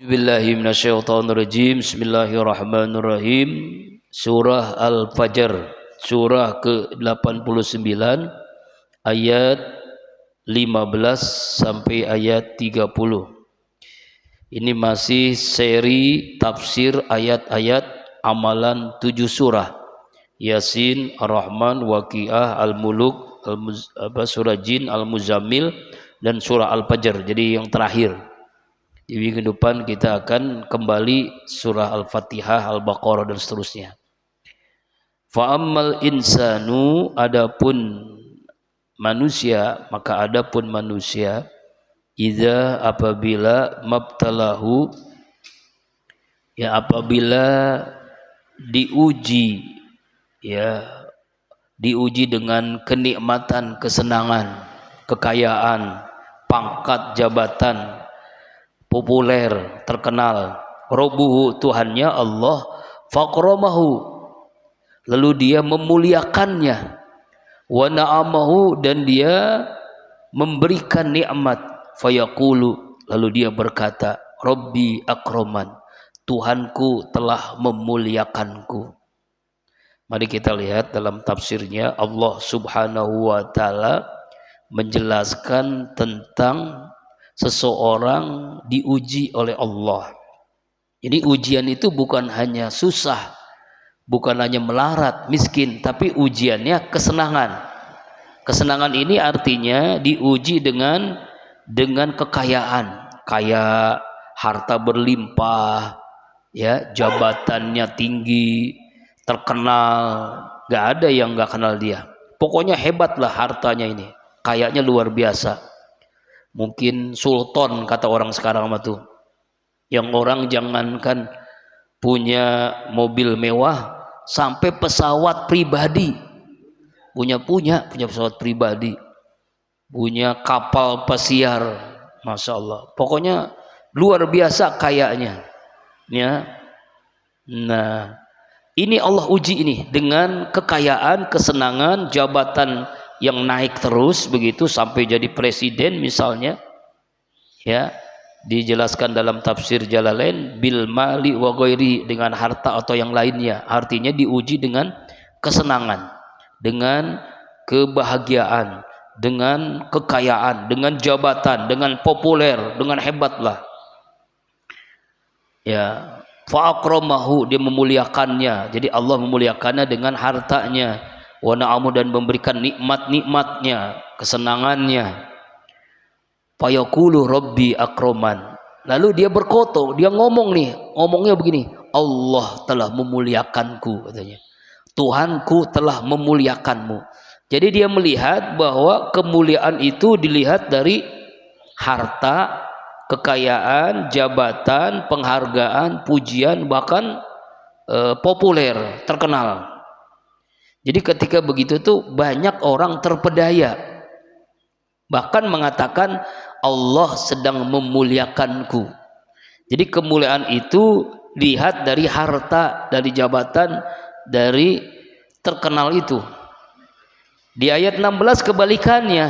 Billahi minasyaitonirrajim. Bismillahirrahmanirrahim. Surah Al-Fajr, surah ke-89 ayat 15 sampai ayat 30. Ini masih seri tafsir ayat-ayat amalan 7 surah. Yasin, Ar-Rahman, Waqiah, Al-Muluk, surah Jin, Al-Muzammil dan surah Al-Fajr. Jadi yang terakhir. Di minggu depan kita akan kembali surah Al-Fatihah, Al-Baqarah dan seterusnya. Fa'ammal insanu, adapun manusia, maka adapun manusia, idza apabila mabtalahu, ya apabila diuji, ya diuji dengan kenikmatan, kesenangan, kekayaan, pangkat, jabatan, populer, terkenal, Rabbuhu, Tuhannya Allah, faqramahu, lalu dia memuliakannya, wa na'amahu, dan dia memberikan nikmat, fayaqulu, lalu dia berkata, Rabbi akraman, Tuhanku telah memuliakanku. Mari kita lihat dalam tafsirnya, Allah Subhanahu wa ta'ala menjelaskan tentang seseorang diuji oleh Allah. Jadi ujian itu bukan hanya susah, bukan hanya melarat, miskin, tapi ujiannya kesenangan. Kesenangan ini artinya diuji dengan kekayaan, kaya, harta berlimpah, ya, jabatannya tinggi, terkenal, nggak ada yang nggak kenal dia. Pokoknya hebatlah hartanya ini, kayaknya luar biasa. Mungkin sultan kata orang sekarang mah tuh, yang orang jangankan punya mobil mewah, sampai pesawat pribadi punya pesawat pribadi, punya kapal pesiar, masya Allah. Pokoknya luar biasa kayaknya, ya. Nah, ini Allah uji ini dengan kekayaan, kesenangan, jabatan yang naik terus begitu sampai jadi presiden misalnya, ya, dijelaskan dalam tafsir Jalalain bil mali wa ghairi, dengan harta atau yang lainnya. Artinya diuji dengan kesenangan, dengan kebahagiaan, dengan kekayaan, dengan jabatan, dengan populer, dengan hebatlah, ya. Fa'akramahu, dia memuliakannya. Jadi Allah memuliakannya dengan hartanya, wa na'amu, dan memberikan nikmat-nikmatnya, kesenangannya. Fayaqulu Rabbi akraman, lalu dia berkoto, dia ngomongnya begini, Allah telah memuliakanku, katanya, Tuhanku telah memuliakanmu. Jadi dia melihat bahwa kemuliaan itu dilihat dari harta, kekayaan, jabatan, penghargaan, pujian, bahkan populer, terkenal. Jadi ketika begitu tuh banyak orang terpedaya, bahkan mengatakan Allah sedang memuliakanku. Jadi kemuliaan itu lihat dari harta, dari jabatan, dari terkenal itu. Di ayat 16 kebalikannya,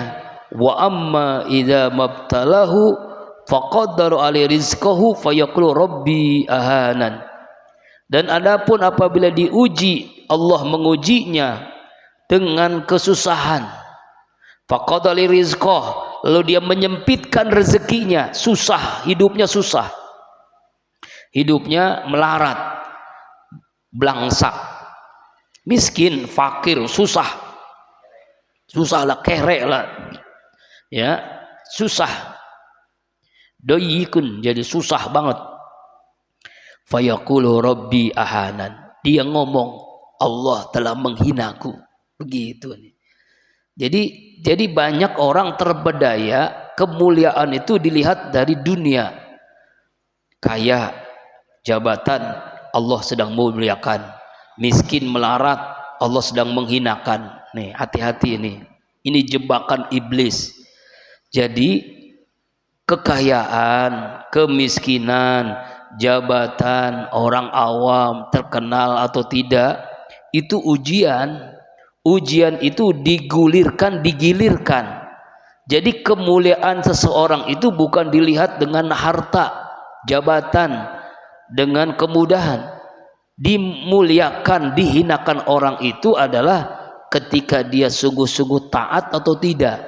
wa amma idza mabtalahu faqaddara alaihi rizqahu fayaqulu rabbi ahanan. Dan adapun apabila diuji, Allah mengujinya dengan kesusahan, faqaddara alaihi rizqah, lalu dia menyempitkan rezekinya, susah, hidupnya susah, hidupnya melarat, blangsak, miskin, fakir, susah lah, kere lah, ya, susah, doyikun, jadi susah banget. Fayaqulu rabbi ahanan, dia ngomong Allah telah menghinaku, begitu nih. Jadi banyak orang terbedaya, kemuliaan itu dilihat dari dunia, kaya, jabatan, Allah sedang memuliakan, miskin, melarat, Allah sedang menghinakan. Nih, hati-hati ini jebakan iblis. Jadi kekayaan, kemiskinan, jabatan, orang awam, terkenal atau tidak, itu ujian. Ujian itu digilirkan. Jadi kemuliaan seseorang itu bukan dilihat dengan harta, jabatan dengan kemudahan. Dimuliakan, dihinakan orang itu adalah ketika dia sungguh-sungguh taat atau tidak.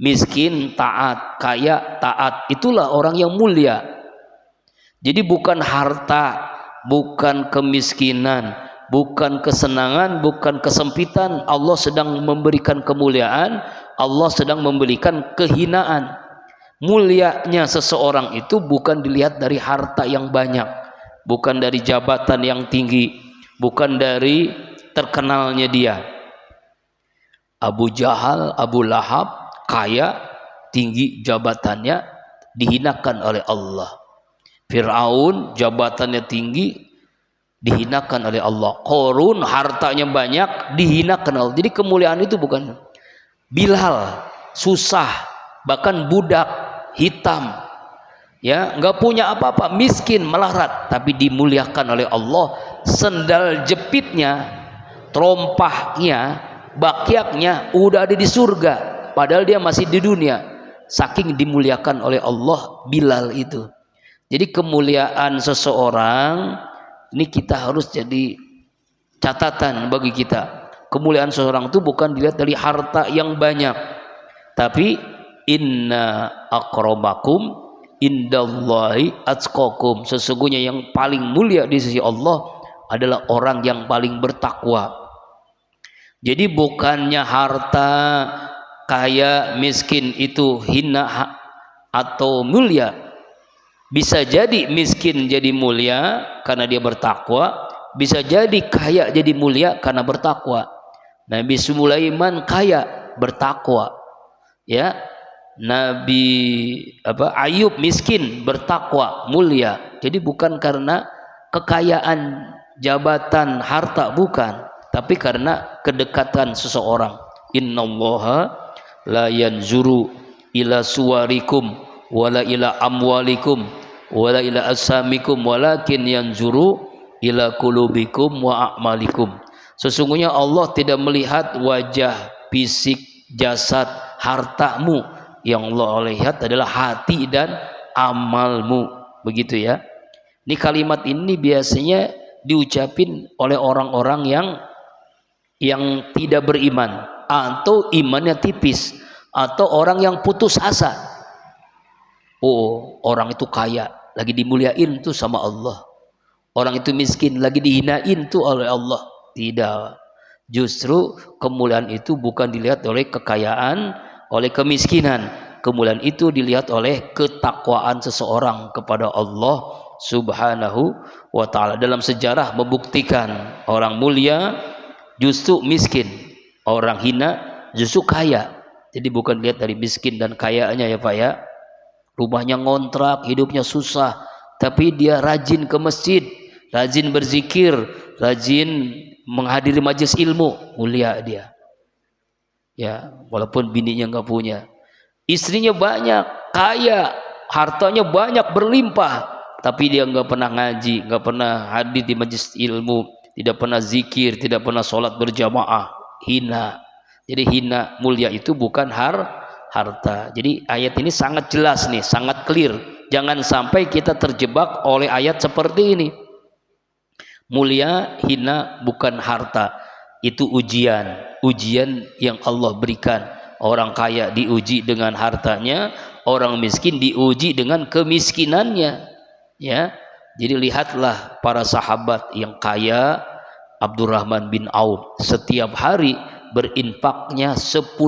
Miskin taat, kaya taat, itulah orang yang mulia. Jadi bukan harta, bukan kemiskinan, bukan kesenangan, bukan kesempitan. Allah sedang memberikan kemuliaan, Allah sedang memberikan kehinaan. Mulianya seseorang itu bukan dilihat dari harta yang banyak, bukan dari jabatan yang tinggi, bukan dari terkenalnya dia. Abu Jahal, Abu Lahab kaya, tinggi jabatannya, dihinakan oleh Allah. Fir'aun jabatannya tinggi, dihinakan oleh Allah. Qarun hartanya banyak, dihinakan Allah. Jadi kemuliaan itu bukan. Bilal susah, bahkan budak hitam, ya, nggak punya apa-apa, miskin melarat, tapi dimuliakan oleh Allah. Sendal jepitnya, terompahnya, bakyaknya udah ada di surga, padahal dia masih di dunia. Saking dimuliakan oleh Allah Bilal itu. Jadi kemuliaan seseorang ini kita harus jadi catatan bagi kita. Kemuliaan seseorang itu bukan dilihat dari harta yang banyak, tapi inna akramakum indallahi atqakum, sesungguhnya yang paling mulia di sisi Allah adalah orang yang paling bertakwa. Jadi bukannya harta, kaya, miskin itu hina atau mulia. Bisa jadi miskin jadi mulia karena dia bertakwa, bisa jadi kaya jadi mulia karena bertakwa. Nabi Sulaiman kaya bertakwa, ya. Nabi Ayub miskin bertakwa mulia. Jadi bukan karena kekayaan, jabatan, harta, bukan, tapi karena kedekatan seseorang. Innallaha la yanzuru ila suwarikum wala ila amwalikum wala ila asamikum walakin yanzuru ila qulubikum wa a'malikum. Sesungguhnya Allah tidak melihat wajah, fisik, jasad, hartamu. Yang Allah lihat adalah hati dan amalmu, begitu ya. Ini kalimat ini biasanya diucapin oleh orang-orang yang tidak beriman, atau imannya tipis, atau orang yang putus asa. Oh, orang itu kaya, lagi dimuliain tuh sama Allah. Orang itu miskin, lagi dihinain tuh oleh Allah. Tidak. Justru kemuliaan itu bukan dilihat oleh kekayaan, oleh kemiskinan. Kemuliaan itu dilihat oleh ketakwaan seseorang kepada Allah Subhanahu wa ta'ala. Dalam sejarah membuktikan orang mulia justru miskin, orang hina justru kaya. Jadi bukan lihat dari miskin dan kayanya ya Pak ya. Rumahnya ngontrak, hidupnya susah, tapi dia rajin ke masjid, rajin berzikir, rajin menghadiri majelis ilmu, mulia dia. Ya, walaupun bininya nggak punya, istrinya banyak, kaya, hartanya banyak, berlimpah, tapi dia nggak pernah ngaji, nggak pernah hadir di majelis ilmu, tidak pernah zikir, tidak pernah sholat berjamaah, hina. Jadi hina, mulia itu bukan harta. Jadi ayat ini sangat jelas nih, sangat clear. Jangan sampai kita terjebak oleh ayat seperti ini. Mulia, hina bukan harta, itu ujian yang Allah berikan. Orang kaya diuji dengan hartanya, orang miskin diuji dengan kemiskinannya, ya. Jadi lihatlah para sahabat yang kaya. Abdurrahman bin Auf setiap hari berinfaknya 10.000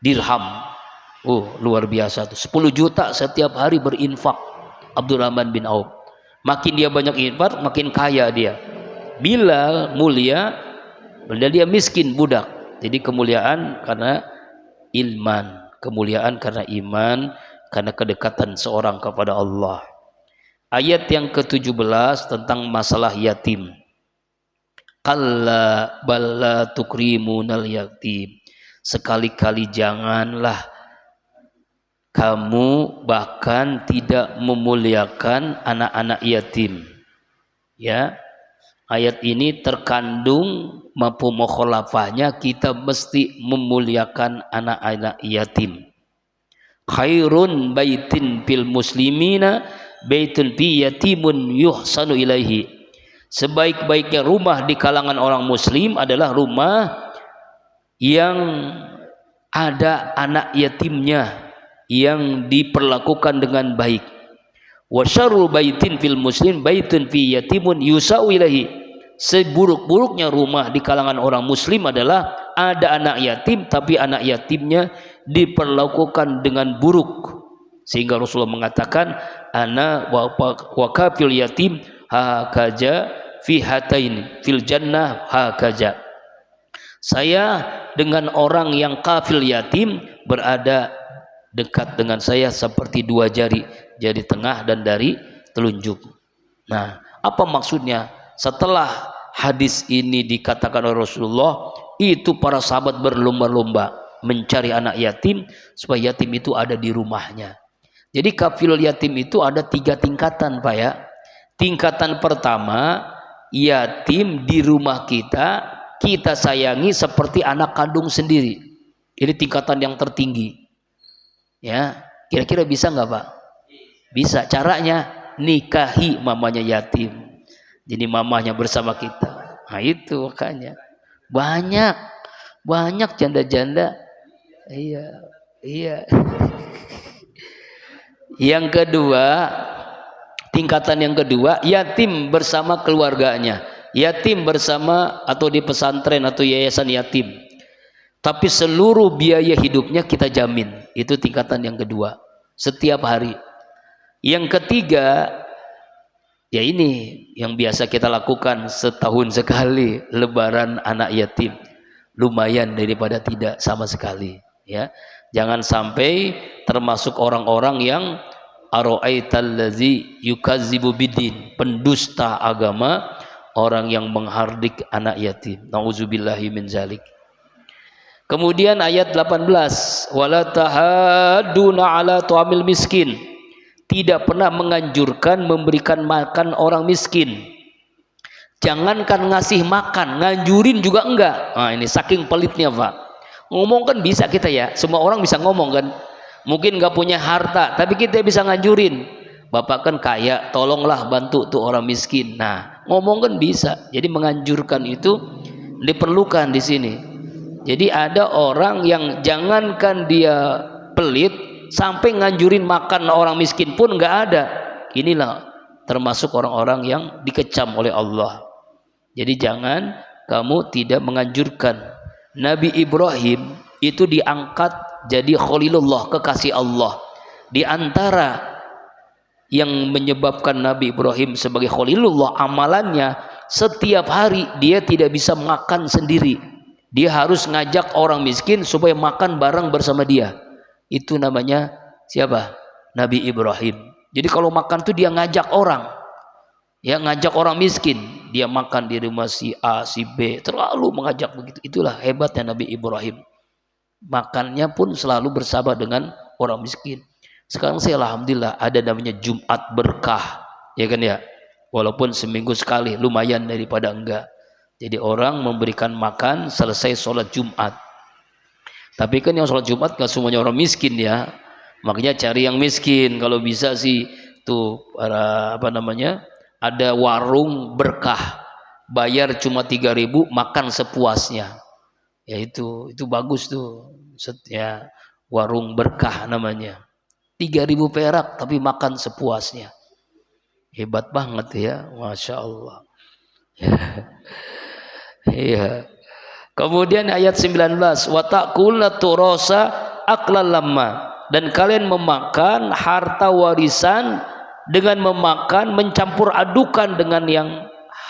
dirham. Oh, luar biasa tuh. 10 juta setiap hari berinfak Abdurrahman bin Auf. Makin dia banyak infak, makin kaya dia. Bilal mulia, padahal dia miskin, budak. Jadi kemuliaan karena ilman, kemuliaan karena iman, karena kedekatan seorang kepada Allah. Ayat yang ke-17 tentang masalah yatim. Kalla balla tukrimunal yatim. Sekali-kali janganlah kamu bahkan tidak memuliakan anak-anak yatim. Ya. Ayat ini terkandung mampu mukhalafahnya, kita mesti memuliakan anak-anak yatim. khairun baitin fil muslimina baitun fi yatimun yuhsanu ilaihi. Sebaik-baiknya rumah di kalangan orang muslim adalah rumah yang ada anak yatimnya yang diperlakukan dengan baik. Wa syarru baitin fil muslim baitun fi yatimun yusau ilaihi. Seburuk-buruknya rumah di kalangan orang muslim adalah ada anak yatim tapi anak yatimnya diperlakukan dengan buruk, sehingga Rasulullah mengatakan ana wa kafil yatim hakaja fi hatain fil jannah hakaja. Saya dengan orang yang kafil yatim berada dekat dengan saya seperti dua jari tengah dan dari telunjuk. Nah, apa maksudnya? Setelah hadis ini dikatakan oleh Rasulullah, itu para sahabat berlomba-lomba mencari anak yatim supaya yatim itu ada di rumahnya. Jadi kafil yatim itu ada 3 tingkatan, Pak ya. Tingkatan pertama, yatim di rumah kita sayangi seperti anak kandung sendiri. Ini tingkatan yang tertinggi. Ya, kira-kira bisa nggak, Pak? Bisa. Caranya nikahi mamanya yatim. Jadi mamanya bersama kita. Nah itu makanya banyak janda-janda. Iya. Yang kedua, tingkatan yang kedua, yatim bersama keluarganya. Yatim bersama atau di pesantren atau yayasan yatim. Tapi seluruh biaya hidupnya kita jamin. Itu tingkatan yang kedua. Setiap hari. Yang ketiga, ya ini yang biasa kita lakukan setahun sekali, lebaran anak yatim. Lumayan daripada tidak sama sekali, ya. Jangan sampai termasuk orang-orang yang ara'aitallazi yukazzibu bidin, pendusta agama, orang yang menghardik anak yatim. Nauzubillahi min zalik. Kemudian ayat 18, wala tahadduna ala tu'amil miskin. Tidak pernah menganjurkan memberikan makan orang miskin. Jangankan ngasih makan, nganjurin juga enggak. Nah, ini saking pelitnya, Pak. Ngomong kan bisa kita ya, semua orang bisa ngomong kan. Mungkin nggak punya harta, tapi kita bisa nganjurin. Bapak kan kaya, tolonglah bantu tuh orang miskin. Nah, ngomong kan bisa. Jadi menganjurkan itu diperlukan di sini. Jadi ada orang yang jangankan dia pelit, sampai nganjurin makan orang miskin pun nggak ada. Inilah termasuk orang-orang yang dikecam oleh Allah. Jadi jangan kamu tidak menganjurkan. Nabi Ibrahim itu diangkat jadi Khalilullah, kekasih Allah. Di antara yang menyebabkan Nabi Ibrahim sebagai Khalilullah, amalannya setiap hari dia tidak bisa makan sendiri. Dia harus ngajak orang miskin supaya makan bareng bersama dia. Itu namanya siapa? Nabi Ibrahim. Jadi kalau makan tuh dia ngajak orang, ya ngajak orang miskin. Dia makan di rumah si A, si B, terlalu mengajak begitu. Itulah hebatnya Nabi Ibrahim. Makannya pun selalu bersama dengan orang miskin. Sekarang saya alhamdulillah ada namanya Jumat berkah, ya kan ya. Walaupun seminggu sekali, lumayan daripada enggak. Jadi orang memberikan makan selesai sholat Jumat. Tapi kan yang sholat Jumat gak semuanya orang miskin ya. Makanya cari yang miskin. Kalau bisa sih tuh para ada warung berkah. Bayar cuma 3.000, makan sepuasnya. Ya itu bagus tuh. Ya, warung berkah namanya. 3.000 perak tapi makan sepuasnya. Hebat banget ya, Masya Allah. Iya. Kemudian ayat 19, wa ta'kulna turasa aklan lamma, dan kalian memakan harta warisan dengan mencampur adukan dengan yang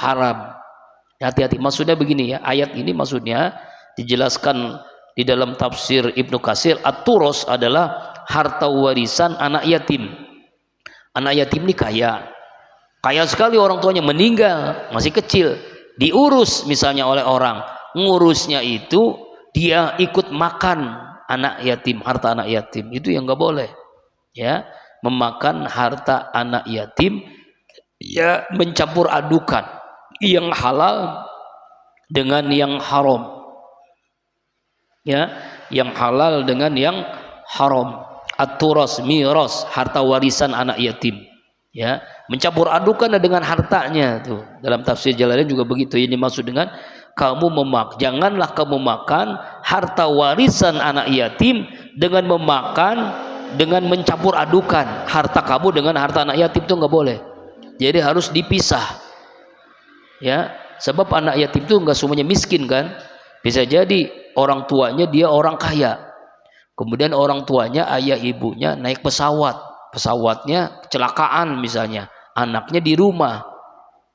haram. Hati-hati, maksudnya begini ya, ayat ini maksudnya dijelaskan di dalam tafsir Ibnu Katsir, at-turos adalah harta warisan anak yatim. Anak yatim ini kaya sekali, orang tuanya meninggal masih kecil, diurus misalnya oleh orang, ngurusnya itu dia ikut makan anak yatim, harta anak yatim, itu yang nggak boleh ya. Memakan harta anak yatim ya, mencampur adukan yang halal dengan yang haram ya, yang halal dengan yang haram. at-turas, miras, harta warisan anak yatim. Ya, mencampur adukan dengan hartanya tuh. Dalam tafsir Jalalain juga begitu. Ini maksud dengan janganlah kamu makan harta warisan anak yatim dengan mencampur adukan harta kamu dengan harta anak yatim, itu nggak boleh. Jadi harus dipisah. Ya, sebab anak yatim itu nggak semuanya miskin kan. Bisa jadi orang tuanya dia orang kaya. Kemudian orang tuanya, ayah ibunya naik pesawatnya kecelakaan misalnya, anaknya di rumah,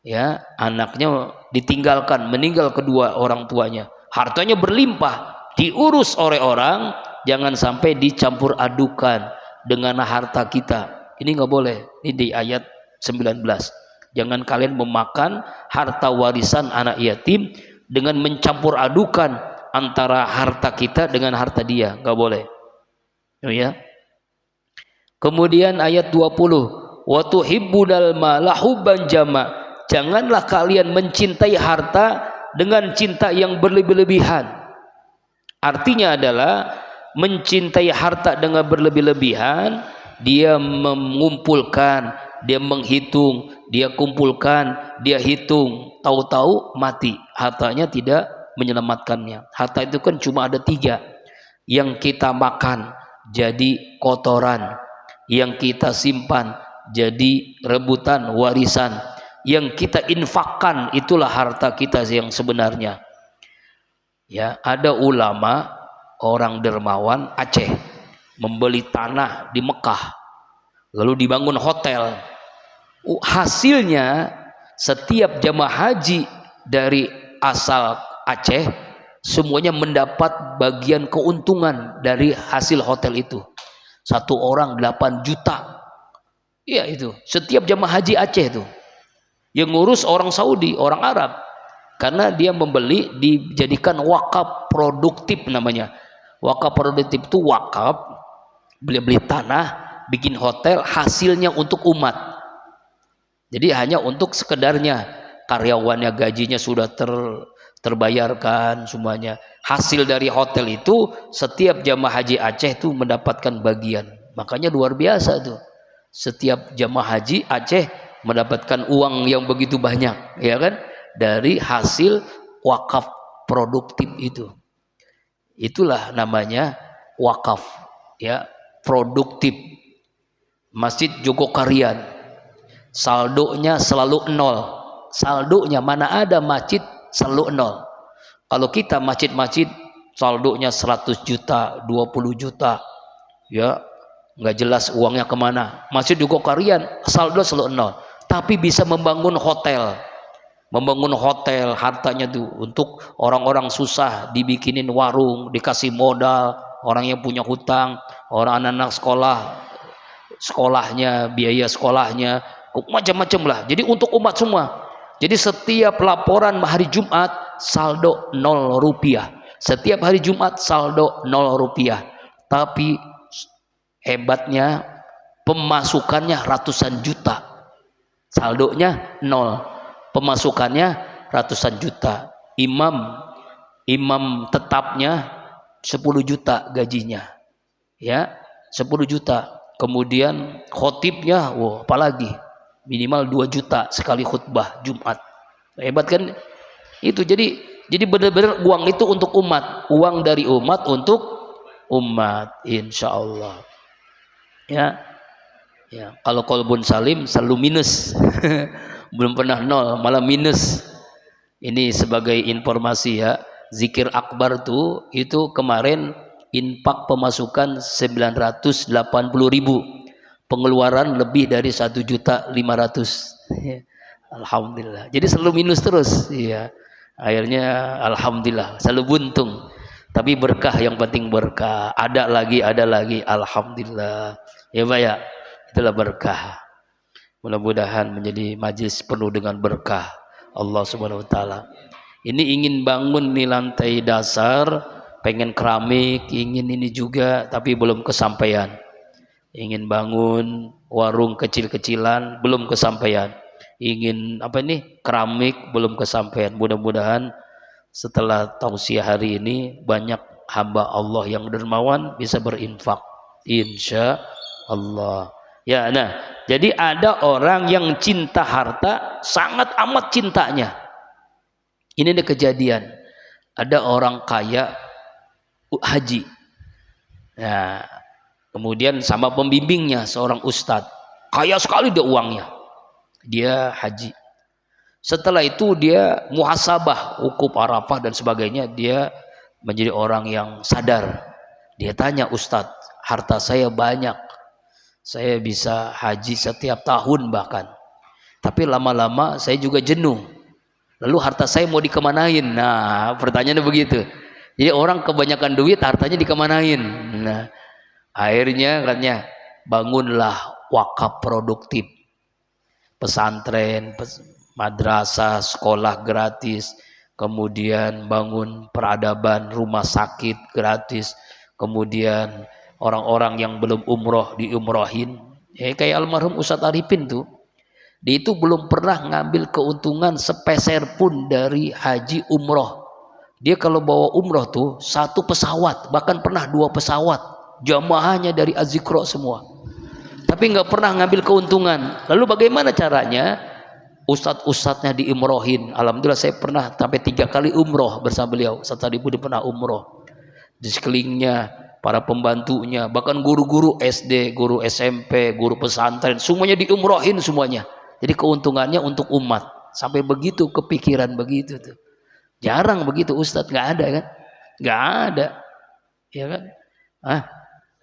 ya, anaknya ditinggalkan, meninggal kedua orang tuanya, hartanya berlimpah, diurus oleh orang, jangan sampai dicampur adukan dengan harta kita. Ini nggak boleh. Ini di ayat 19. Jangan kalian memakan harta warisan anak yatim dengan mencampur adukan antara harta kita dengan harta dia, nggak boleh. Ya. Kemudian ayat 20, wa tuhibbunal mala hubban jama. Janganlah kalian mencintai harta dengan cinta yang berlebih-lebihan. Artinya adalah mencintai harta dengan berlebih-lebihan, dia mengumpulkan, dia menghitung, dia kumpulkan, dia hitung, tahu-tahu mati, hartanya tidak menyelamatkannya. Harta itu kan cuma ada 3. Yang kita makan jadi kotoran, yang kita simpan jadi rebutan warisan, yang kita infakkan itulah harta kita yang sebenarnya. Ya, ada ulama orang dermawan Aceh membeli tanah di Mekah, lalu dibangun hotel. Hasilnya setiap jamaah haji dari asal Aceh semuanya mendapat bagian keuntungan dari hasil hotel itu. Satu orang 8 juta. Iya itu. Setiap jamaah haji Aceh itu. Yang ngurus orang Saudi, orang Arab. Karena dia membeli, dijadikan wakaf produktif namanya. Wakaf produktif itu wakaf, beli tanah, bikin hotel, hasilnya untuk umat. Jadi hanya untuk sekedarnya, karyawannya gajinya sudah terbayarkan semuanya. Hasil dari hotel itu setiap jamaah haji Aceh itu mendapatkan bagian. Makanya luar biasa tuh. Setiap jamaah haji Aceh mendapatkan uang yang begitu banyak, ya kan? Dari hasil wakaf produktif itu. Itulah namanya wakaf, ya, produktif. Masjid Jogokarian saldonya selalu 0. Saldonya mana ada masjid selalu 0. Kalau kita masjid-masjid saldonya 100 juta, 20 juta, ya nggak jelas uangnya kemana. Masjid Jogokarian saldo selalu 0, tapi bisa membangun hotel. Membangun hotel, hartanya tuh untuk orang-orang susah dibikinin warung, dikasih modal, orang yang punya hutang, orang anak-anak sekolahnya, biaya sekolahnya, macam-macam lah. Jadi untuk umat semua. Jadi setiap laporan hari Jumat saldo 0 rupiah. Setiap hari Jumat saldo 0 rupiah. Tapi hebatnya pemasukannya ratusan juta. Saldonya 0. Pemasukannya ratusan juta. Imam tetapnya 10 juta gajinya. Ya, 10 juta. Kemudian khotibnya, apalagi minimal 2 juta sekali khutbah Jumat. Hebat kan? Itu jadi benar-benar uang itu untuk umat, uang dari umat untuk umat, insya Allah. Ya, kalau qalbun salim selalu minus, belum pernah 0, malah minus. Ini sebagai informasi ya. Zikir akbar tuh itu kemarin infak pemasukan 980.000, pengeluaran lebih dari 1.500.000. Alhamdulillah. Jadi selalu minus terus, iya. Akhirnya alhamdulillah selalu buntung. Tapi berkah, yang penting berkah. Ada lagi, alhamdulillah. Ya Pak ya, itulah berkah. Mudah-mudahan menjadi majlis penuh dengan berkah Allah Subhanahu wa taala. Ini ingin bangun nih lantai dasar, pengen keramik, ingin ini juga tapi belum kesampaian. Ingin bangun warung kecil-kecilan belum kesampaian. Ingin keramik belum kesampaian. Mudah-mudahan setelah tausiah hari ini banyak hamba Allah yang dermawan bisa berinfak. insya Allah. Ya, nah, jadi ada orang yang cinta harta, sangat amat cintanya. Ini ada kejadian. Ada orang kaya haji. Nah, kemudian sama pembimbingnya seorang ustadz. Kaya sekali dia uangnya. Dia haji. Setelah itu dia muhasabah, wukuf Arafah dan sebagainya. Dia menjadi orang yang sadar. Dia tanya, ustadz, harta saya banyak. Saya bisa haji setiap tahun bahkan. Tapi lama-lama saya juga jenuh. Lalu harta saya mau dikemanain? Nah, pertanyaannya begitu. Jadi orang kebanyakan duit, hartanya dikemanain? Nah, akhirnya katanya, bangunlah wakaf produktif. Pesantren, madrasah, sekolah gratis. Kemudian bangun peradaban, rumah sakit gratis. Kemudian orang-orang yang belum umroh diumrohin. Kayak almarhum Ustadz Arifin tuh, dia itu belum pernah ngambil keuntungan sepeser pun dari haji umroh. Dia kalau bawa umroh tuh 1 pesawat, bahkan pernah 2 pesawat, jamaahnya dari Azikro semua, tapi nggak pernah ngambil keuntungan. Lalu bagaimana caranya? Ustadz-ustadznya diumrohin. Alhamdulillah saya pernah sampai 3 kali umroh bersama beliau. Ustadz Arifin pernah umroh. Di sekelilingnya para pembantunya, bahkan guru-guru SD, guru SMP, guru pesantren, semuanya diumrohin semuanya. Jadi keuntungannya untuk umat. Sampai begitu kepikiran begitu tuh. Jarang begitu ustadz, nggak ada kan? Nggak ada, ya kan?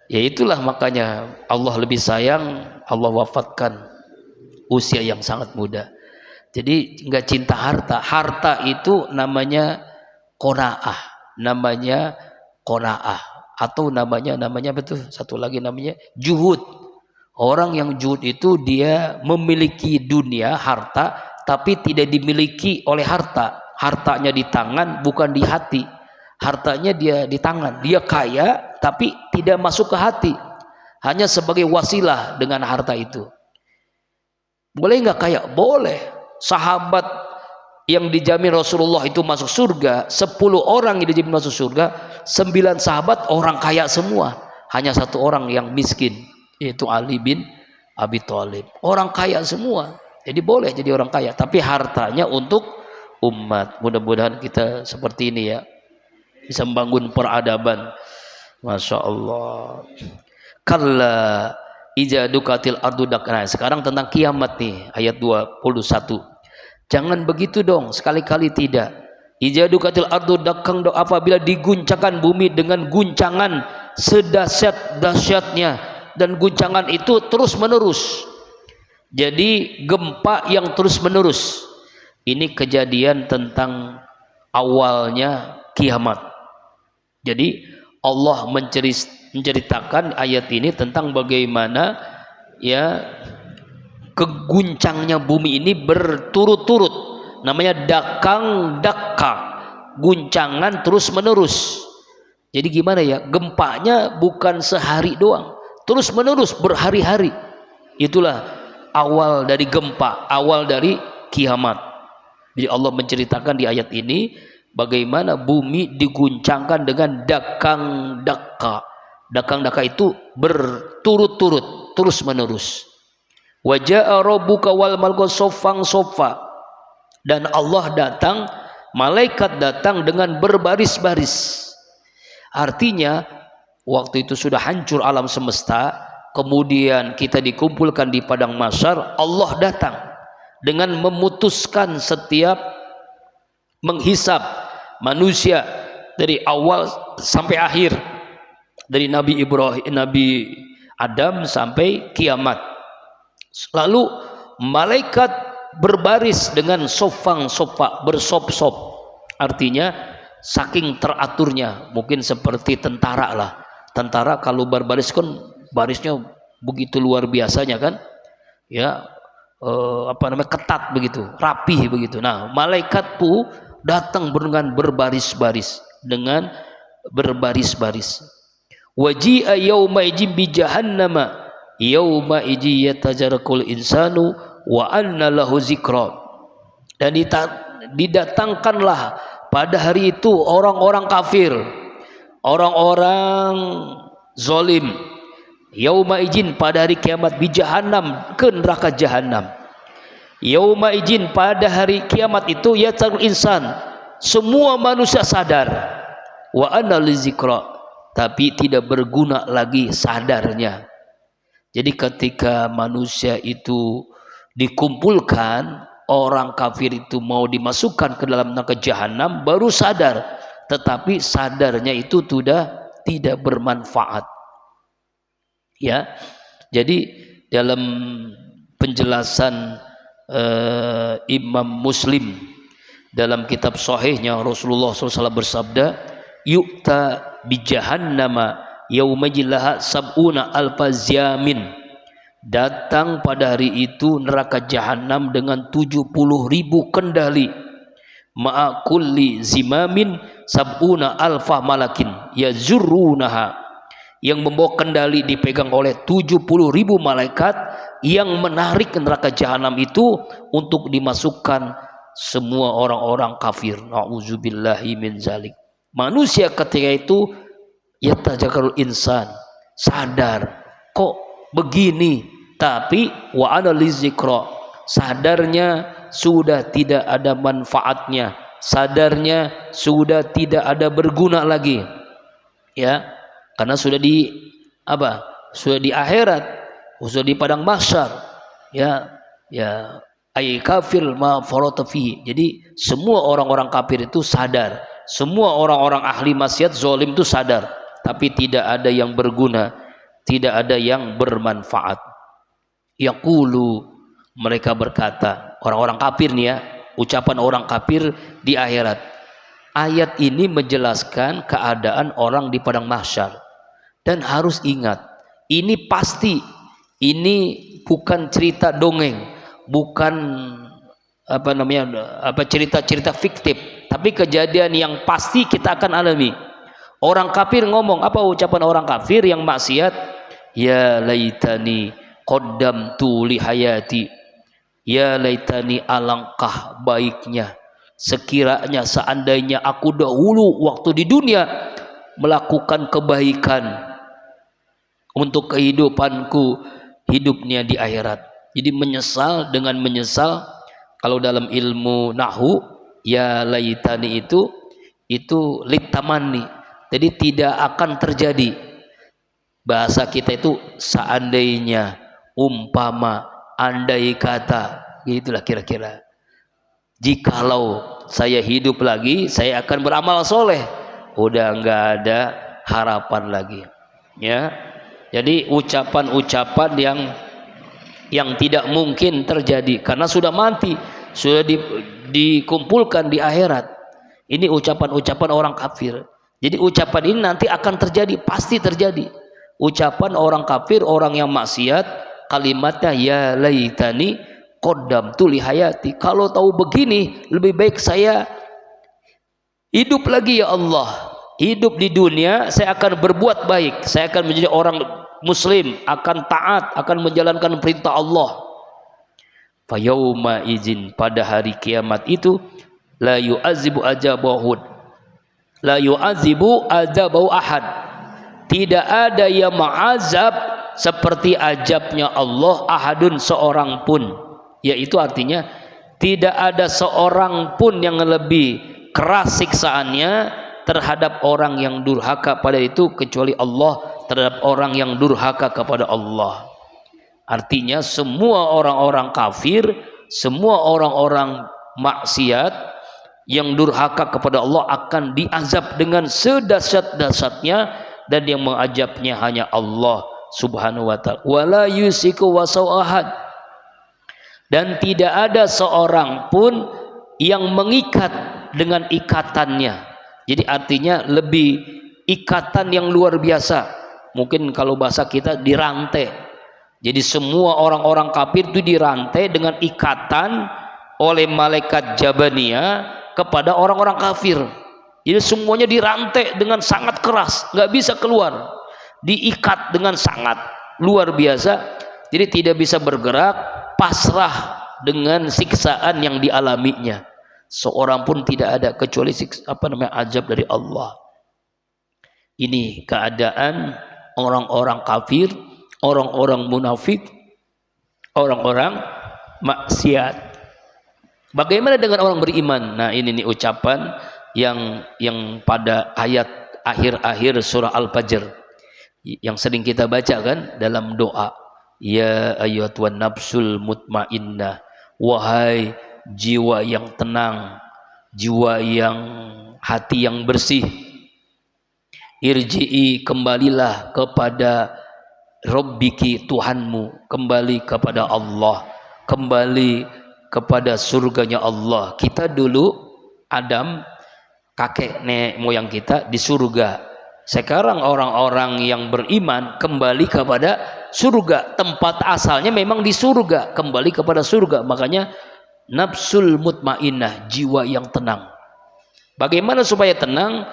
Ya itulah makanya Allah lebih sayang, Allah wafatkan usia yang sangat muda. Jadi nggak cinta harta. Harta itu namanya qanaah, namanya qanaah. Atau namanya betul satu lagi namanya juhud. Orang yang juhud itu dia memiliki dunia harta tapi tidak dimiliki oleh harta. Hartanya di tangan bukan di hati. Hartanya dia di tangan. Dia kaya tapi tidak masuk ke hati. Hanya sebagai wasilah dengan harta itu. Boleh nggak kaya? Boleh. Sahabat yang dijamin Rasulullah itu masuk surga, 10 orang yang dijamin masuk surga, 9 sahabat orang kaya semua, hanya 1 orang yang miskin, yaitu Ali bin Abi Thalib. Orang kaya semua, jadi boleh jadi orang kaya, tapi hartanya untuk umat. Mudah-mudahan kita seperti ini ya, bisa membangun peradaban. Masya Allah. Kalla ijadukatil ardu dakna. Sekarang tentang kiamat nih, ayat 21. Jangan begitu dong, sekali-kali tidak. Ijadukatil ardu dakang do, apabila diguncangkan bumi dengan guncangan sedahsyat-dahsyatnya, dan guncangan itu terus menerus. Jadi gempa yang terus menerus. Ini kejadian tentang awalnya kiamat. Jadi Allah menceritakan ayat ini tentang bagaimana ya keguncangnya bumi ini berturut-turut, namanya dakang dakka, guncangan terus menerus. Jadi gimana ya, gempanya bukan sehari doang, terus menerus berhari-hari. Itulah awal dari gempa, awal dari kiamat. Jadi Allah menceritakan di ayat ini bagaimana bumi diguncangkan dengan dakang dakka. Dakang dakka itu berturut-turut, terus menerus. Wa jaa rabbuka wal malaku soffan soffa, dan Allah datang, malaikat datang dengan berbaris-baris. Artinya waktu itu sudah hancur alam semesta, kemudian kita dikumpulkan di padang mahsyar, Allah datang dengan memutuskan setiap menghisap manusia dari awal sampai akhir, dari Nabi Ibrahim, Nabi Adam sampai kiamat. Lalu malaikat berbaris dengan sofang sofa, bersop-sop. Artinya saking teraturnya, mungkin seperti tentara lah. Tentara kalau berbaris kan barisnya begitu luar biasanya kan, ya ketat begitu, rapih begitu. Nah, malaikat pun datang dengan berbaris-baris, dengan berbaris-baris. Waji'a yauma ijin bi jahannama yauma iji yatajarakul insanu wa anna lahu zikra. Dan didatangkanlah pada hari itu orang-orang kafir, orang-orang zalim, Yauma izin pada hari kiamat bi jahannam, ke neraka jahanam. Yauma izin pada hari kiamat itu yatarul insan, semua manusia sadar. Wa anna lizikra, tapi tidak berguna lagi sadarnya. Jadi ketika manusia itu dikumpulkan, orang kafir itu mau dimasukkan ke dalam neraka jahanam, baru sadar, tetapi sadarnya itu sudah tidak bermanfaat. Ya, jadi dalam penjelasan Imam Muslim dalam kitab sahihnya, Rasulullah SAW bersabda, yu'ta bi jahannama yaumajillaha sab'una alfaziamin, datang pada hari itu neraka jahanam dengan 70.000 kendali, ma'a kulli zimamin sab'una alfa malakin yazurrunaha, yang membawa kendali dipegang oleh 70.000 malaikat yang menarik neraka jahanam itu untuk dimasukkan semua orang-orang kafir. Na'udzubillahi min zalik. Manusia ketika itu yatajakarul insan, sadar kok begini, tapi wa ana lizikra, sadarnya sudah tidak ada manfaatnya, sadarnya sudah tidak ada berguna lagi, ya, karena sudah di sudah di akhirat, sudah di padang mahsyar, ya ay kafir ma farata fihi. Jadi semua orang-orang kafir itu sadar, semua orang-orang ahli maksiat zalim itu sadar, tapi tidak ada yang berguna, tidak ada yang bermanfaat. Yaqulu, mereka berkata, orang-orang kafir nih ya, ucapan orang kafir di akhirat. Ayat ini menjelaskan keadaan orang di padang mahsyar. Dan harus ingat, ini pasti, ini bukan cerita dongeng, bukan cerita-cerita fiktif, tapi kejadian yang pasti kita akan alami. Orang kafir ngomong, apa ucapan orang kafir yang maksiat? Ya laitani qaddamtu li hayati, ya laitani, alangkah baiknya sekiranya seandainya aku dahulu waktu di dunia melakukan kebaikan untuk kehidupanku, hidupnya di akhirat. Jadi menyesal dengan menyesal. Kalau dalam ilmu nahwu, ya laitani itu litamani, jadi tidak akan terjadi. Bahasa kita itu seandainya, umpama, andai kata, gitulah kira-kira. Jikalau saya hidup lagi, saya akan beramal soleh. Udah nggak ada harapan lagi, ya. Jadi ucapan-ucapan yang tidak mungkin terjadi karena sudah mati, sudah dikumpulkan di akhirat. Ini ucapan-ucapan orang kafir. Jadi ucapan ini nanti akan terjadi, pasti terjadi. Ucapan orang kafir, orang yang maksiat, kalimatnya ya laitani qaddamtu li hayati. Kalau tahu begini, lebih baik saya hidup lagi ya Allah. Hidup di dunia saya akan berbuat baik, saya akan menjadi orang muslim, akan taat, akan menjalankan perintah Allah. Fa yauma izin, pada hari kiamat itu, la yu'azibu azabahu, la yu'azibu azabahu ahad, tidak ada yang mengazab seperti azabnya Allah, ahadun, seorang pun. Yaitu artinya tidak ada seorang pun yang lebih keras siksaannya terhadap orang yang durhaka pada itu kecuali Allah terhadap orang yang durhaka kepada Allah. Artinya semua orang-orang kafir, semua orang-orang maksiat yang durhaka kepada Allah akan diazab dengan sedahsyat-dahsyatnya, dan yang mengazabnya hanya Allah Subhanahu wa taala. Wala yusiku wasau ahad, dan tidak ada seorang pun yang mengikat dengan ikatannya. Jadi artinya lebih ikatan yang luar biasa. Mungkin kalau bahasa kita dirantai. Jadi semua orang-orang kafir itu dirantai dengan ikatan oleh malaikat Jabaniyah kepada orang-orang kafir. Jadi semuanya dirantai dengan sangat keras, nggak bisa keluar. Diikat dengan sangat luar biasa. Jadi tidak bisa bergerak, pasrah dengan siksaan yang dialaminya. Seorang pun tidak ada kecuali azab dari Allah. Ini keadaan orang-orang kafir orang-orang munafik, orang-orang maksiat. Bagaimana dengan orang beriman? Nah, ini nih ucapan yang pada ayat akhir-akhir surah Al-Fajr yang sering kita baca kan dalam doa. Ya ayyatuhan nafsul mutmainnah, wahai jiwa yang tenang, jiwa yang hati yang bersih, irji'i, kembalilah kepada Rabbiki, Tuhanmu, kembali kepada Allah, kembali kepada surganya Allah. Kita dulu Adam, kakek nenek moyang kita di surga. Sekarang orang-orang yang beriman kembali kepada surga, tempat asalnya memang di surga, kembali kepada surga. Makanya nafsul mutmainnah, jiwa yang tenang. Bagaimana supaya tenang?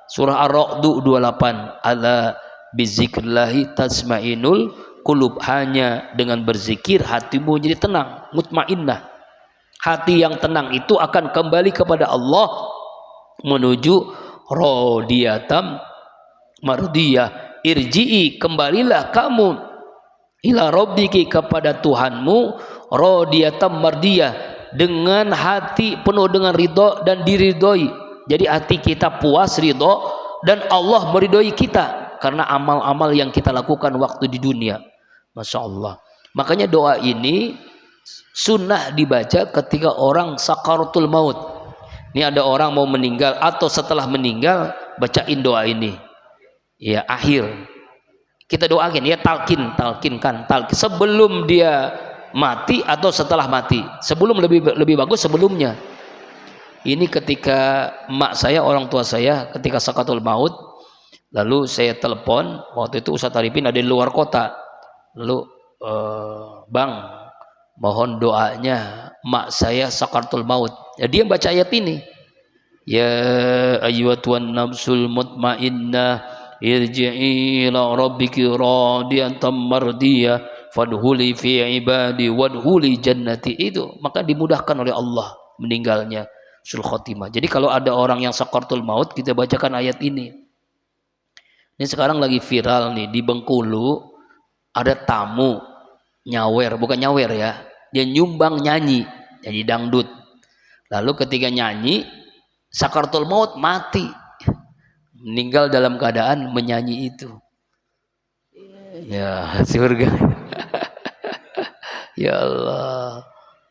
Surah Ar-Ra'd 28, ala bizikrillahi tasmainul qulub, hanya dengan berzikir hatimu jadi tenang, mutmainnah. Hati yang tenang itu akan kembali kepada Allah menuju radiyatam mardiyah. Irji'i, kembalilah kamu ila rabbiki, kepada Tuhanmu, radiyatam mardiyah, dengan hati penuh dengan ridho dan diridhoi. Jadi hati kita puas, ridho, dan Allah meridhoi kita karena amal-amal yang kita lakukan waktu di dunia. Masya Allah. Makanya doa ini sunnah dibaca ketika orang sakaratul maut. Ini ada orang mau meninggal atau setelah meninggal, bacain doa ini. Ya, akhir kita doain ya, talkinkan sebelum dia mati atau setelah mati. Sebelum lebih bagus sebelumnya. Ini ketika emak saya, orang tua saya ketika sakaratul maut, lalu saya telepon, waktu itu Ustadz Arifin ada di luar kota. Lalu Bang, mohon doanya emak saya sakaratul maut. Ya, dia baca ayat ini. Ya ayyatuhan nafsul mutmainnah, irji'i ila rabbiki radiyatan mardiyah, fadhuli fi ibadi wadhuli jannati. Itu maka dimudahkan oleh Allah meninggalnya sul khotimah. Jadi kalau ada orang yang sakaratul maut, kita bacakan ayat ini. Ini sekarang lagi viral nih di Bengkulu, ada tamu nyawer, bukan nyawer ya, dia nyumbang nyanyi dangdut. Lalu ketika nyanyi sakaratul maut, mati, meninggal dalam keadaan menyanyi itu. Ya surga. Ya Allah.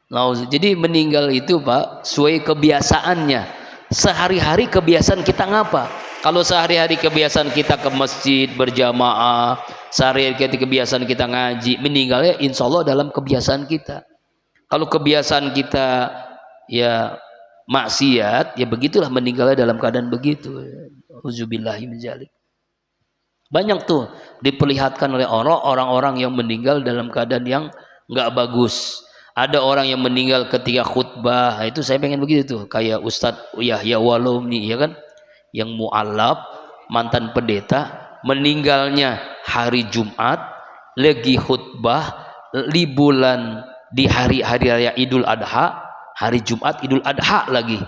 Nah, jadi meninggal itu Pak, sesuai kebiasaannya. Sehari-hari kebiasaan kita ngapa? Kalau sehari-hari kebiasaan kita ke masjid berjamaah, sehari-hari kebiasaan kita ngaji, meninggalnya insya Allah dalam kebiasaan kita. Kalau kebiasaan kita ya maksiat, ya begitulah meninggalnya dalam keadaan begitu. Uzubillahi min dzalik. Banyak tuh diperlihatkan oleh orang-orang yang meninggal dalam keadaan yang nggak bagus. Ada orang yang meninggal ketika khutbah, itu saya pengen begitu tuh, kayak Ustadz Yahya Walumi, ya kan, yang mu'alaf, mantan pendeta, meninggalnya hari Jumat, lagi khutbah liburan di hari-hari raya Idul Adha, hari Jumat Idul Adha lagi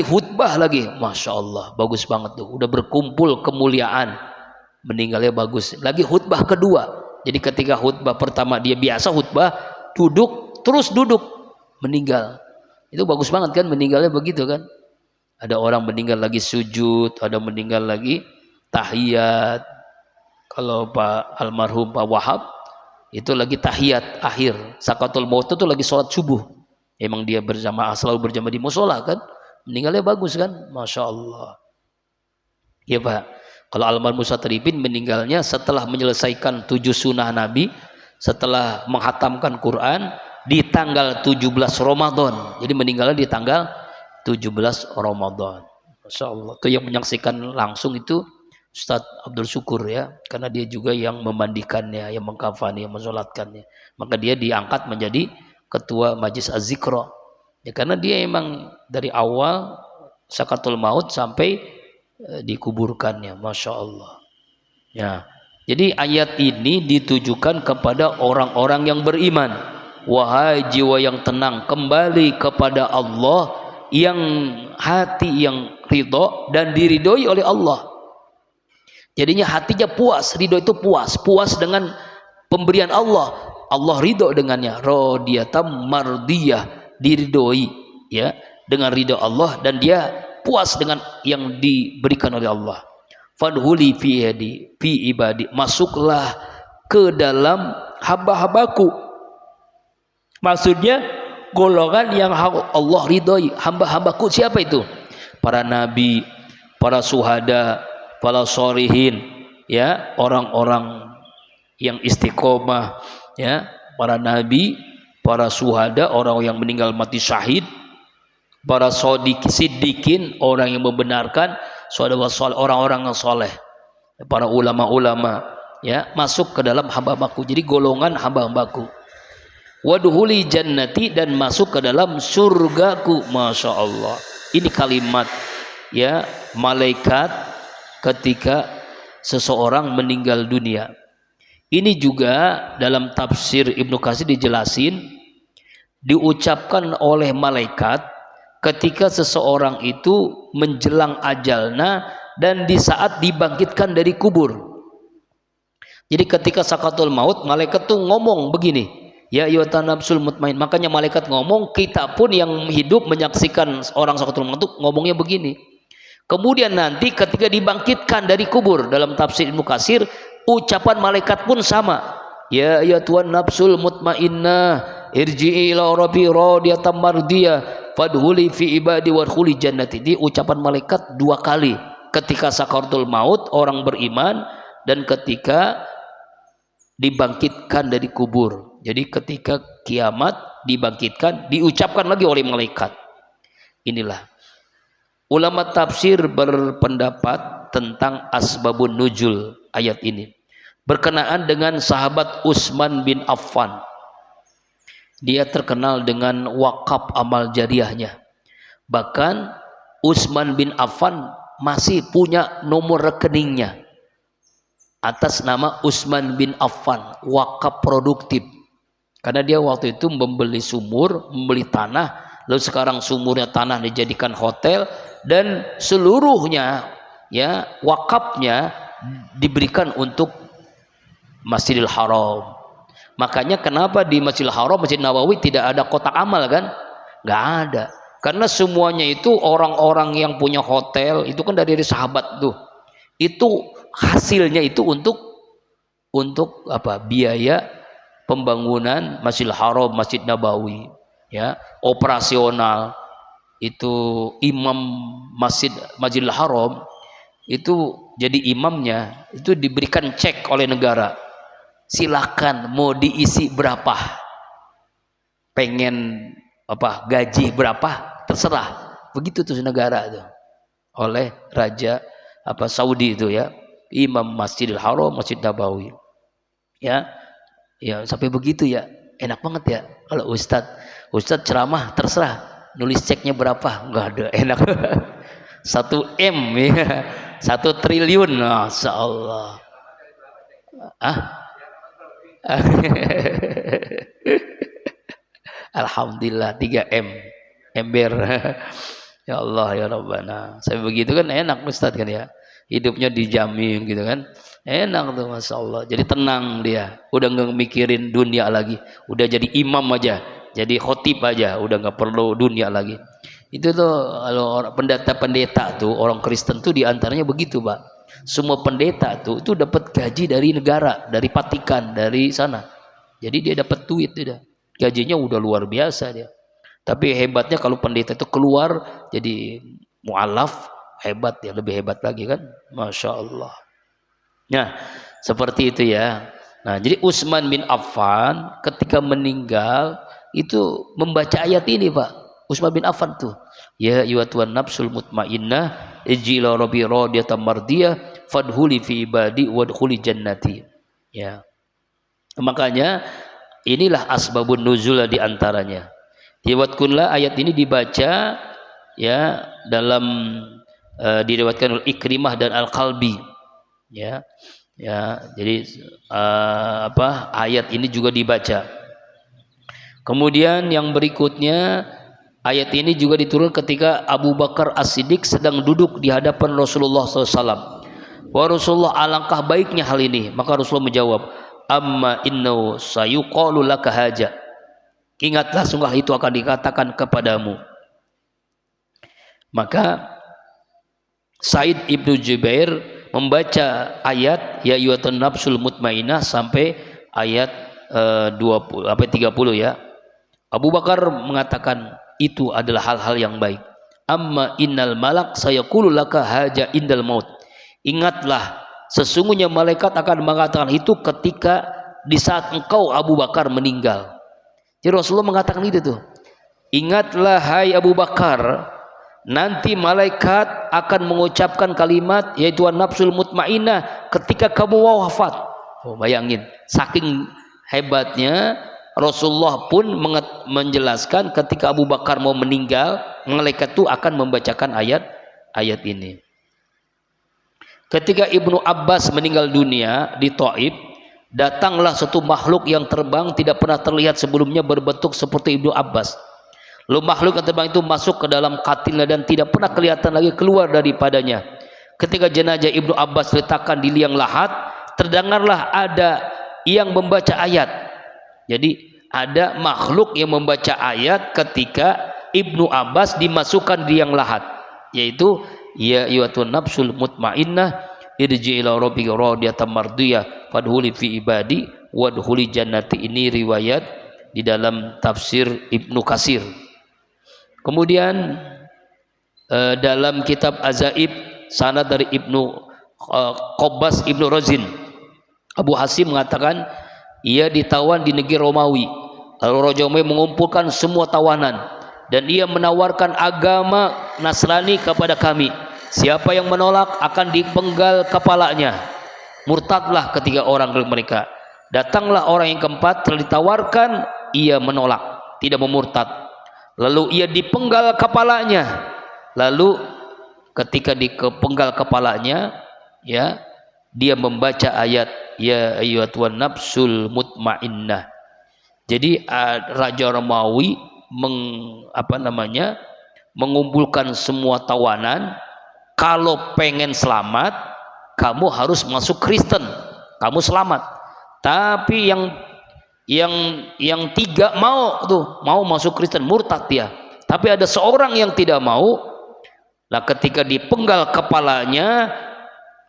khutbah lagi, Masya Allah, bagus banget tuh, udah berkumpul kemuliaan, meninggalnya bagus. Lagi khutbah kedua, jadi ketika khutbah pertama dia biasa khutbah, duduk, terus duduk, meninggal. Itu bagus banget kan, meninggalnya begitu kan. Ada orang meninggal lagi sujud, ada meninggal lagi tahiyat. Kalau Pak almarhum Pak Wahab itu lagi tahiyat akhir, sakaratul maut itu lagi sholat subuh. Emang dia berjamaah, selalu berjamaah di musola kan, meninggalnya bagus kan, Masya Allah. Ya Pak, kalau almarhum Ustadz Arifin meninggalnya setelah menyelesaikan 7 sunnah Nabi, setelah menghatamkan Quran di tanggal 17 Ramadan. Jadi meninggalnya di tanggal 17 Ramadan. Masya Allah. Itu yang menyaksikan langsung itu Ustadz Abdul Syukur ya, karena dia juga yang memandikannya, yang mengkafani, yang mensolatkannya. Maka dia diangkat menjadi ketua Majlis Az-Zikra. Ya, karena dia emang dari awal sakaratul maut sampai dikuburkannya. Masya Allah. Ya. Jadi ayat ini ditujukan kepada orang-orang yang beriman. Wahai jiwa yang tenang, kembali kepada Allah yang hati yang ridho dan diridhoi oleh Allah. Jadinya hatinya puas, ridho itu puas dengan pemberian Allah, Allah ridho dengannya, radiyatan mardiyah, diridhoi ya dengan ridho Allah, dan dia puas dengan yang diberikan oleh Allah. Fadhuli fi ibadi, masuklah ke dalam hamba-hambaku. Maksudnya golongan yang Allah ridhoi, hamba-hambaku siapa itu? Para nabi, para syuhada, para sholihin, ya, orang-orang yang istiqomah, ya, para nabi, para syuhada, orang yang meninggal mati syahid, para siddiqin, orang yang membenarkan, orang-orang yang soleh, para ulama-ulama, ya, masuk ke dalam hamba-hambaku. Jadi golongan hamba-hambaku. Wadhuli jannati, dan masuk ke dalam surgaku. Masya Allah, ini kalimat, ya, malaikat ketika seseorang meninggal dunia. Ini juga dalam tafsir Ibnu Katsir dijelasin, diucapkan oleh malaikat ketika seseorang itu menjelang ajalnya dan di saat dibangkitkan dari kubur. Jadi ketika sakaratul maut, malaikat tuh ngomong begini, ya ayyuhan nafsul mutmain. Makanya malaikat ngomong, kita pun yang hidup menyaksikan orang sakaratul maut ngomongnya begini. Kemudian nanti ketika dibangkitkan dari kubur, dalam tafsir Ibnu Katsir, ucapan malaikat pun sama, ya ayyuhan nafsul mutmainnah irji'i ila rabbi radiyatan mardiyah fadhuli fi ibadi wadkhuli jannati. Di ucapan malaikat dua kali, ketika sakaratul maut orang beriman dan ketika dibangkitkan dari kubur. Jadi ketika kiamat dibangkitkan, diucapkan lagi oleh malaikat. Inilah ulama tafsir berpendapat tentang asbabun nuzul ayat ini berkenaan dengan sahabat Utsman bin Affan. Dia terkenal dengan wakaf amal jariahnya. Bahkan Utsman bin Affan masih punya nomor rekeningnya atas nama Utsman bin Affan, wakaf produktif. Karena dia waktu itu membeli sumur, membeli tanah, lalu sekarang sumurnya, tanah dijadikan hotel, dan seluruhnya, ya, wakafnya diberikan untuk Masjidil Haram. Makanya kenapa di Masjidil Haram, Masjid Nabawi tidak ada kotak amal kan? Nggak ada. Karena semuanya itu orang-orang yang punya hotel itu kan dari sahabat tuh. Itu hasilnya itu untuk apa? Biaya pembangunan Masjidil Haram, Masjid Nabawi, ya, operasional. Itu imam Masjidil Haram itu jadi imamnya itu diberikan cek oleh negara. Silakan mau diisi berapa, pengen apa, gaji berapa, terserah. Begitu tuh negara itu oleh raja apa Saudi itu, ya, imam Masjidil Haram, Masjid Nabawi, ya, ya, sampai begitu, ya. Enak banget ya kalau ustadz ceramah, terserah nulis ceknya berapa, nggak ada, enak. 1 M, ya, 1 triliun, masya Allah. Alhamdulillah 3 M ember. Ya Allah ya Rabbana, saya begitu kan enak Ustaz kan, ya, hidupnya dijamin gitu kan, enak tuh, masya Allah. Jadi tenang dia, udah nggak mikirin dunia lagi, udah jadi imam aja, jadi khotib aja, udah nggak perlu dunia lagi. Itu tuh kalau pendeta-pendeta tuh, orang Kristen tuh diantaranya begitu, Pak. Semua pendeta tuh itu dapat gaji dari negara, dari Vatikan, dari sana. Jadi dia dapat duit, dia gajinya udah luar biasa dia. Tapi hebatnya kalau pendeta itu keluar jadi mu'alaf, hebat ya, lebih hebat lagi kan, masya Allah. Nah seperti itu ya. Nah jadi Utsman bin Affan ketika meninggal itu membaca ayat ini, Pak. Utsman bin Affan tuh, ya ayyuhan nafsul mutmainnah ijila rabbi radiyatan mardiyah fadhuli fi ibadi wadkhuli jannati, ya. Makanya inilah asbabun nuzul di antaranya. Diwatkunlah ayat ini dibaca, ya, dalam diriwayatkan oleh Ikrimah dan Al-Qalbi, ya. Ya, jadi ayat ini juga dibaca. Kemudian yang berikutnya, ayat ini juga diturun ketika Abu Bakar As-Siddiq sedang duduk di hadapan Rasulullah SAW. Wah Rasulullah, alangkah baiknya hal ini. Maka Rasulullah menjawab, amma innahu sayuqalu laka haja. Ingatlah sungguh itu akan dikatakan kepadamu. Maka Said Ibnu Jubair membaca ayat ya ayyuhan nafsul mutmainnah sampai ayat 20 sampai 30 ya. Abu Bakar mengatakan itu adalah hal-hal yang baik. Amma innal malak sayaqulu laka haja indal maut. Ingatlah sesungguhnya malaikat akan mengatakan itu ketika di saat engkau Abu Bakar meninggal. Jadi Rasulullah mengatakan itu tuh. Ingatlah hai Abu Bakar, nanti malaikat akan mengucapkan kalimat yaitu an-nafsul mutmainnah ketika kamu wafat. Oh, bayangin, saking hebatnya Rasulullah pun menjelaskan ketika Abu Bakar mau meninggal, malaikat itu akan membacakan ayat ini. Ketika Ibnu Abbas meninggal dunia di Thaif, datanglah satu makhluk yang terbang tidak pernah terlihat sebelumnya berbentuk seperti Ibnu Abbas. Lalu makhluk yang terbang itu masuk ke dalam katilnya dan tidak pernah kelihatan lagi keluar daripadanya. Ketika jenazah Ibnu Abbas diletakkan di liang lahat, terdengarlah ada yang membaca ayat. Jadi ada makhluk yang membaca ayat ketika Ibnu Abbas dimasukkan di liang lahat, yaitu ya ayyuhan nafsul mutmainnah irji ila rabbika radiyatan mardiyah fadkhuli fi ibadi wadkhuli jannati. Ini riwayat di dalam tafsir Ibnu Katsir. Kemudian dalam kitab Azaib sanad dari Ibnu Qabbas Ibnu Razin, Abu Hasim mengatakan ia ditawan di negeri Romawi. Lalu Raja Romawi mengumpulkan semua tawanan dan ia menawarkan agama Nasrani kepada kami. Siapa yang menolak akan dipenggal kepalanya. Murtadlah ketiga orang dari mereka. Datanglah orang yang keempat, telah ditawarkan, ia menolak, tidak memurtad. Lalu ia dipenggal kepalanya. Lalu ketika dipenggal kepalanya, ya, dia membaca ayat ya ayyuhan nafsul mutmainnah. Jadi Raja Romawi mengumpulkan semua tawanan. Kalau pengen selamat, kamu harus masuk Kristen, kamu selamat. Tapi yang tiga mau masuk Kristen, murtad dia. Tapi ada seorang yang tidak mau. Nah, ketika dipenggal kepalanya,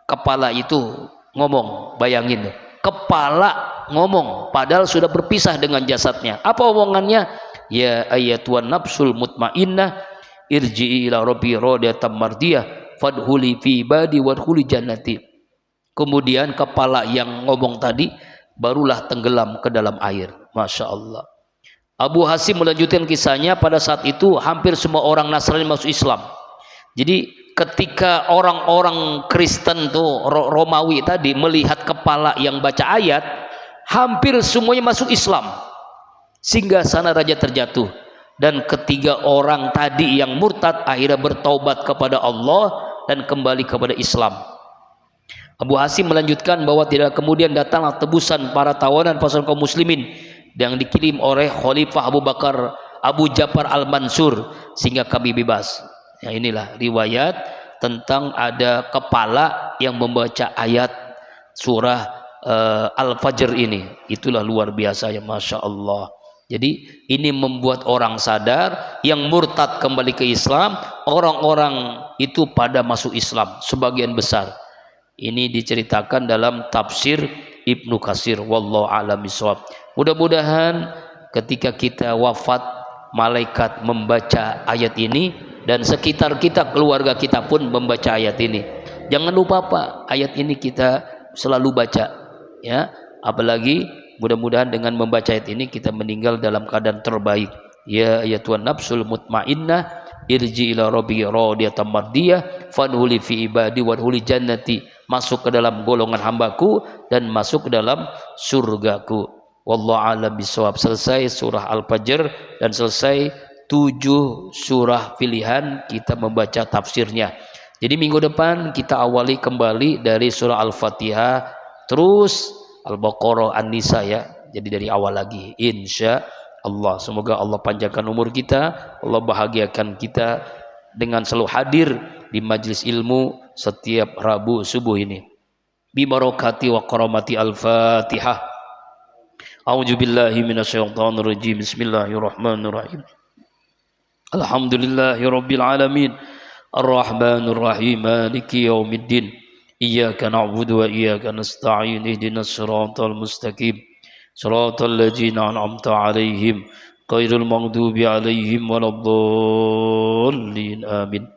kepala itu ngomong, bayangin, kepala ngomong, padahal sudah berpisah dengan jasadnya. Apa omongannya? Ya ayyatuhan nafsul mutmainnah irji'i ila rabbi radiyatan mardiyah fadkhuli fi ibadi wadkhuli jannati. Kemudian kepala yang ngomong tadi barulah tenggelam ke dalam air. Masya Allah. Abu Hasim melanjutkan kisahnya, pada saat itu hampir semua orang Nasrani masuk Islam. Jadi ketika orang-orang Kristen tuh Romawi tadi melihat kepala yang baca ayat, hampir semuanya masuk Islam. Sehingga sana raja terjatuh. Dan ketiga orang tadi yang murtad akhirnya bertaubat kepada Allah dan kembali kepada Islam. Abu Hasim melanjutkan bahwa tidak kemudian datanglah tebusan para tawanan pasukan kaum muslimin yang dikirim oleh Khalifah Abu Bakar Abu Ja'far Al-Mansur sehingga kami bebas. Ya, inilah riwayat tentang ada kepala yang membaca ayat surah Al-Fajr ini. Itulah luar biasa ya, Masya Allah. Jadi ini membuat orang sadar, yang murtad kembali ke Islam, orang-orang itu pada masuk Islam sebagian besar. Ini diceritakan dalam tafsir Ibnu Katsir. Wallahu a'lam bishawab. Mudah-mudahan ketika kita wafat, malaikat membaca ayat ini dan sekitar kita, keluarga kita pun membaca ayat ini. Jangan lupa Pak, ayat ini kita selalu baca, ya. Apalagi mudah-mudahan dengan membaca ayat ini kita meninggal dalam keadaan terbaik. Ya ayyatuhan nafsul mutmainnah irji ila rabbika radiyatan mardiyah fadkhuli fi ibadi wadkhuli jannati. Masuk ke dalam golongan hambaku dan masuk ke dalam surgaku. Wallahu a'lam bishawab. Selesai surah Al-Fajr dan selesai 7 surah pilihan, kita membaca tafsirnya. Jadi minggu depan kita awali kembali dari surah Al-Fatihah, terus Al-Baqarah, An-Nisa ya. Jadi dari awal lagi insya Allah. Semoga Allah panjangkan umur kita, Allah bahagiakan kita dengan selalu hadir di majlis ilmu setiap Rabu subuh ini. Bi barakati wa karamati Al-Fatihah. A'udzu billahi minasyaitonir rajim. Bismillahirrahmanirrahim. Alhamdulillahi rabbil alamin. Ar-Rahmanir Rahim. Maliki yaumiddin. Iyyaka na'budu wa iyyaka nasta'in. Ihdinas siratal mustaqim. Siratal ladzina an'amta 'alaihim ghairil maghdubi 'alaihim waladdallin. Amin.